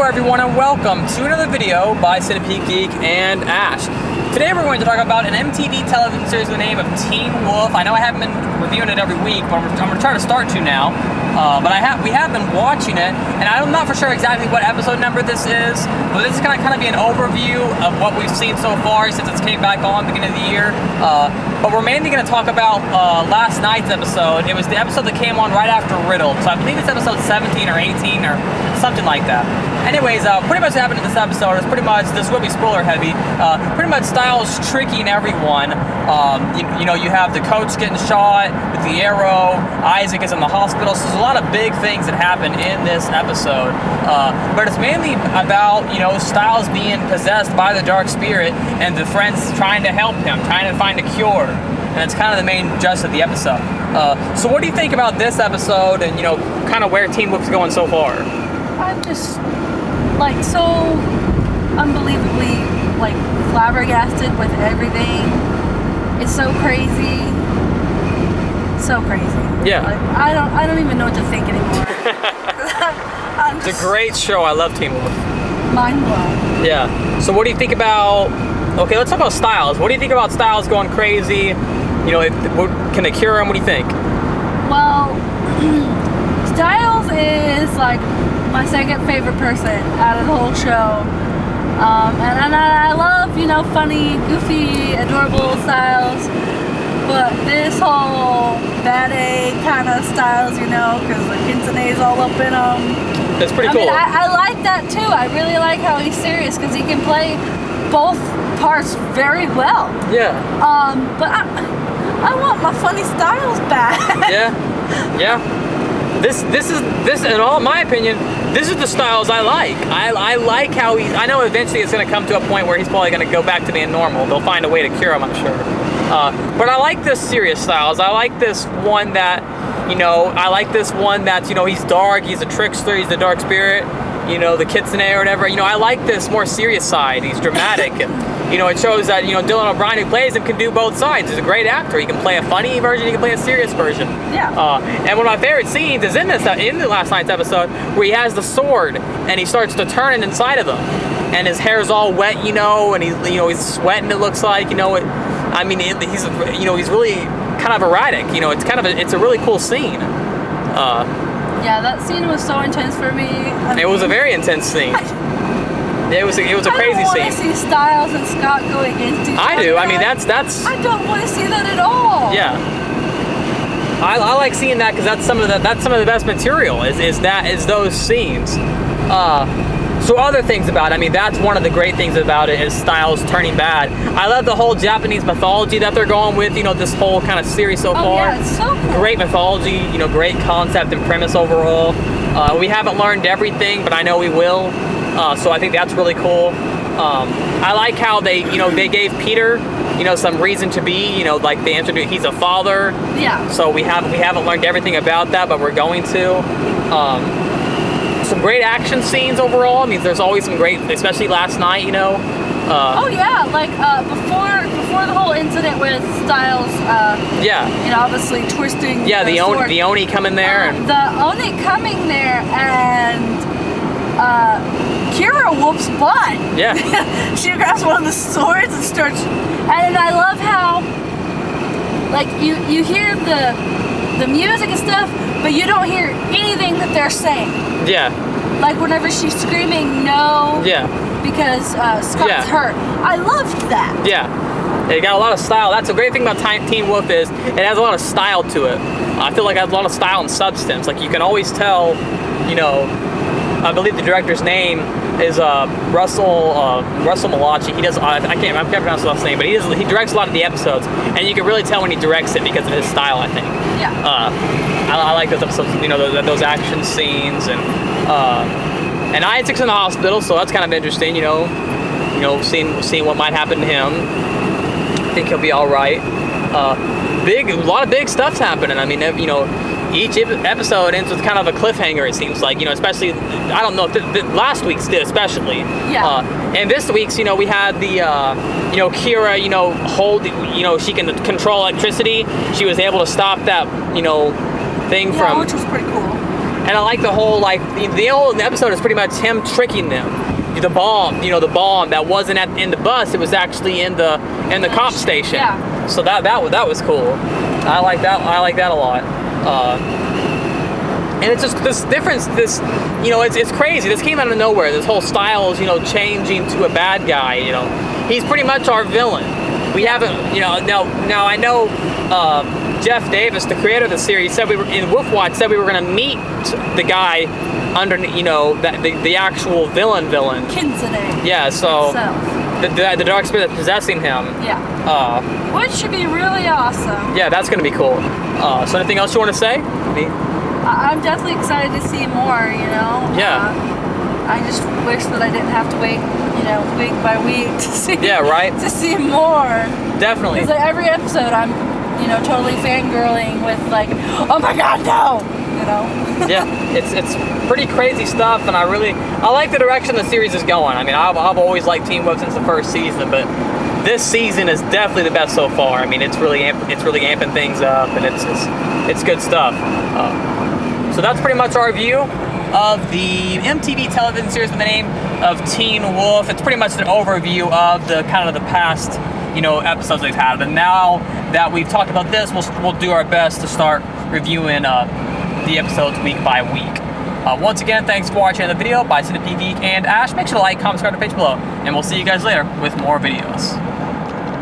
Hello everyone and welcome to another video by Centipede Geek and Ash. Today we're going to talk about an MTV television series with the name of Teen Wolf. I know I haven't been reviewing it every week, but I'm going to try to start to now. But we have been watching it, and I'm not for sure exactly what episode number this is, but this is going to kind of be an overview of what we've seen so far since it's came back on beginning of the year. But we're mainly going to talk about last night's episode. It was the episode that came on right after Riddled, so I believe it's episode 17 or 18 or something like that. Anyways, pretty much what happened in this episode is pretty much, this will be spoiler heavy, pretty much Styles tricking everyone. You know, you have the coach getting shot with the arrow, Isaac is in the hospital, so there's a lot of big things that happen in this episode. But it's mainly about, you know, Styles being possessed by the dark spirit and the friends trying to help him, trying to find a cure. And it's kind of the main gist of the episode. So what do you think about this episode and, you know, kind of where Teen Wolf's going so far? I'm just, like, so unbelievably, like, flabbergasted with everything. It's so crazy. So crazy. Yeah. Like, I don't even know what to think anymore. It's a great show. I love Teen Wolf. Mind blown. Yeah. So what do you think about, okay, let's talk about Styles. What do you think about Styles going crazy? You know, can they cure him? What do you think? Well, Styles is, like, my second favorite person out of the whole show. And I love, you know, funny, goofy, adorable Styles. But this whole bad A kind of Styles, you know, because the Quinceañe's all up in them. That's pretty cool. I mean, I like that too. I really like how he's serious because he can play both parts very well. Yeah. But I want my funny Styles back. Yeah. This, in all my opinion, this is the Styles I like. I like how I know eventually it's going to come to a point where he's probably going to go back to being normal. They'll find a way to cure him, I'm sure. But I like this serious Styles. I like this one that, you know, you know, he's dark, he's a trickster, he's the dark spirit, you know, the Kitsune or whatever. You know, I like this more serious side. He's dramatic. And, you know, it shows that, you know, Dylan O'Brien, who plays him, can do both sides. He's a great actor. He can play a funny version, he can play a serious version. Yeah. And one of my favorite scenes is in the last night's episode where he has the sword and he starts to turn it inside of him. And his hair's all wet, you know, and he's sweating, it looks like, you know. He's really kind of erratic, you know. It's a really cool scene. Yeah, that scene was so intense for me. It was a very intense scene. It was a crazy scene. I don't want to see Styles and Scott go against each other. I do. I mean, that's. I don't want to see that at all. Yeah. I like seeing that because that's some of the best material. Is those scenes. So other things about it, I mean, that's one of the great things about it is Styles turning bad. I love the whole Japanese mythology that they're going with, you know, this whole kind of series so far. Yeah, it's so cool. Great mythology, you know, great concept and premise overall. We haven't learned everything, but I know we will. So I think that's really cool. I like how they gave Peter, you know, some reason to be, you know, like they introduced, he's a father. Yeah. So we haven't learned everything about that, but we're going to. Some great action scenes overall. I mean, there's always some great, especially last night, you know. Oh yeah, like before the whole incident with Styles. Yeah. You know, obviously twisting. Yeah, the Oni coming there. The Oni coming there and Kira whoops butt. Yeah. She grabs one of the swords and starts. And I love how, like, you hear the music and stuff, but you don't hear anything that they're saying. Yeah. Like whenever she's screaming no. Yeah. Because Scott's hurt. I loved that. Yeah. It got a lot of style. That's the great thing about Teen Wolf is it has a lot of style to it. I feel like it has a lot of style and substance. Like you can always tell, you know, I believe the director's name is Russell Malachi. He does. I can't pronounce his last name, but he directs a lot of the episodes, and you can really tell when he directs it because of his style. I think. Yeah. I like those episodes. You know, those action scenes and Isaac's in the hospital, so that's kind of interesting. You know, seeing what might happen to him. I think he'll be all right. A lot of big stuff's happening. I mean, you know. Each episode ends with kind of a cliffhanger, it seems like, you know, especially, I don't know, last week's did especially. Yeah. And this week's, you know, we had the, you know, Kira, you know, she can control electricity. She was able to stop that, you know, thing from... which was pretty cool. And I like the whole, like, the whole episode is pretty much him tricking them. The bomb, the bomb that wasn't in the bus, it was actually in the cop station. Yeah. So that was cool. I like that a lot. And it's just this difference, it's crazy. This came out of nowhere. This whole style is, changing to a bad guy, He's pretty much our villain. We haven't, now I know Jeff Davis, the creator of the series, said in Wolfwatch said we were going to meet the guy under, the actual villain. Kinzane. Yeah, so the dark spirit that's possessing him. Yeah. Which should be really awesome. Yeah, that's going to be cool. So anything else you want to say? I'm definitely excited to see more, Yeah. I just wish that I didn't have to wait, week by week to see. Yeah, right. To see more. Definitely. Because every episode I'm, totally fangirling with like, oh my God, no. Yeah, it's pretty crazy stuff, and I like the direction the series is going. I mean, I've always liked Teen Wolf since the first season, but this season is definitely the best so far. I mean, it's really amping things up, and it's good stuff. So that's pretty much our view of the MTV television series with the name of Teen Wolf. It's pretty much an overview of the kind of the past, episodes they've had. And now that we've talked about this, we'll do our best to start reviewing the episodes week by week. Once again, thanks for watching the video by Centipede Geek and Ash. Make sure to like, comment, subscribe to the page below, and we'll see you guys later with more videos.